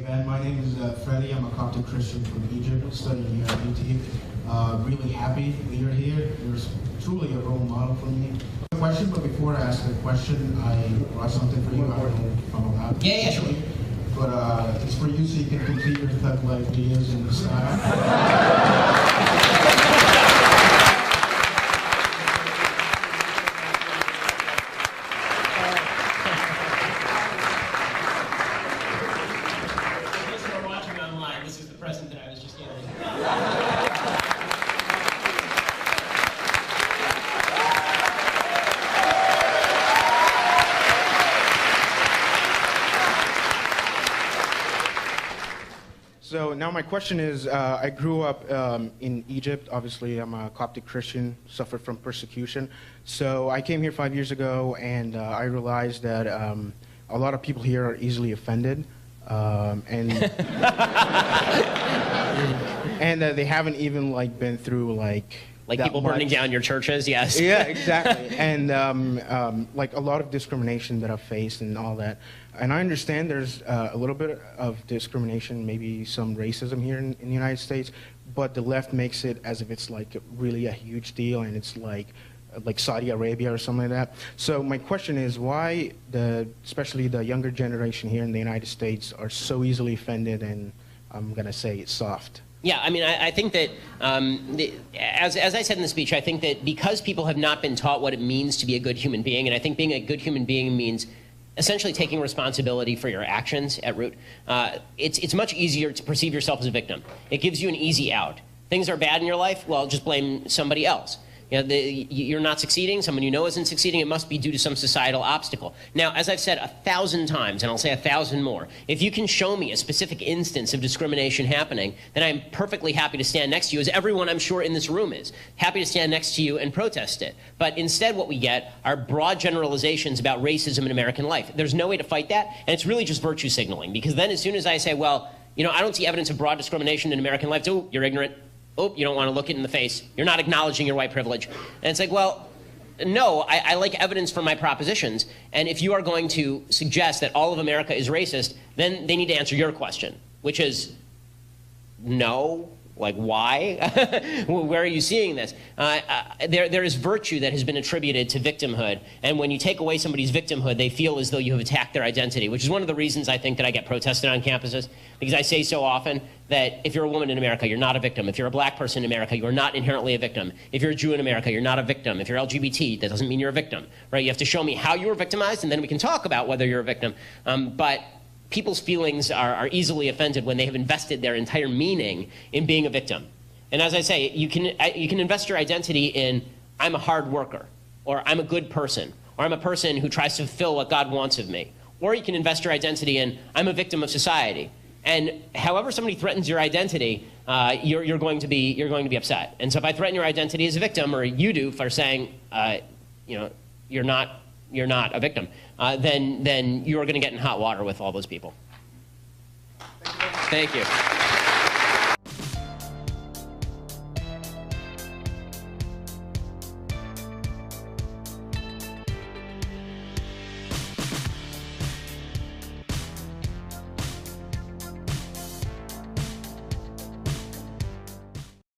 Ben. My name is Freddie. I'm a Coptic Christian from Egypt, studying here at UT. Really happy that you're here. You're truly a role model for me. A question, but before I ask the question, I brought something for you. I don't know if I'm allowed. Yeah, sure. But it's for you so you can complete your thug-like videos in the style. So now my question is, I grew up in Egypt. Obviously, I'm a Coptic Christian, suffered from persecution. So I came here 5 years ago, and I realized that a lot of people here are easily offended, and they haven't even been through people burning down your churches. Yes. Yeah, exactly. And a lot of discrimination that I've faced and all that. And I understand there's a little bit of discrimination, maybe some racism here in the United States, but the left makes it as if it's really a huge deal, and it's like Saudi Arabia or something like that. So my question is, why especially the younger generation here in the United States are so easily offended, and I'm gonna say it's soft. Yeah, I mean, I think that, as I said in the speech, I think that because people have not been taught what it means to be a good human being, and I think being a good human being means essentially taking responsibility for your actions at root, it's much easier to perceive yourself as a victim. It gives you an easy out. Things are bad in your life, well, just blame somebody else. You know, you're not succeeding, someone you know isn't succeeding, it must be due to some societal obstacle. Now, as I've said 1,000 times, and I'll say 1,000 more, if you can show me a specific instance of discrimination happening, then I'm perfectly happy to stand next to you, as everyone I'm sure in this room is, happy to stand next to you and protest it. But instead what we get are broad generalizations about racism in American life. There's no way to fight that, and it's really just virtue signaling, because then as soon as I say, well, you know, I don't see evidence of broad discrimination in American life, oh, you're ignorant. Oh, you don't want to look it in the face. You're not acknowledging your white privilege. And it's like, well, no, I like evidence for my propositions. And if you are going to suggest that all of America is racist, then they need to answer your question, which is no. Like, why? Where are you seeing this? There is virtue that has been attributed to victimhood, and when you take away somebody's victimhood, they feel as though you have attacked their identity, which is one of the reasons I think that I get protested on campuses, because I say so often that if you're a woman in America, you're not a victim. If you're a black person in America, you are not inherently a victim. If you're a Jew in America, you're not a victim. If you're LGBT, that doesn't mean you're a victim, right? You have to show me how you were victimized, and then we can talk about whether you're a victim. But people's feelings are easily offended when they have invested their entire meaning in being a victim. And as I say, you can invest your identity in, I'm a hard worker, or I'm a good person, or I'm a person who tries to fulfill what God wants of me. Or you can invest your identity in, I'm a victim of society. And however somebody threatens your identity, you're going to be upset. And so if I threaten your identity as a victim, or you do for saying, you know, you're not a victim, then you're going to get in hot water with all those people. Thank you.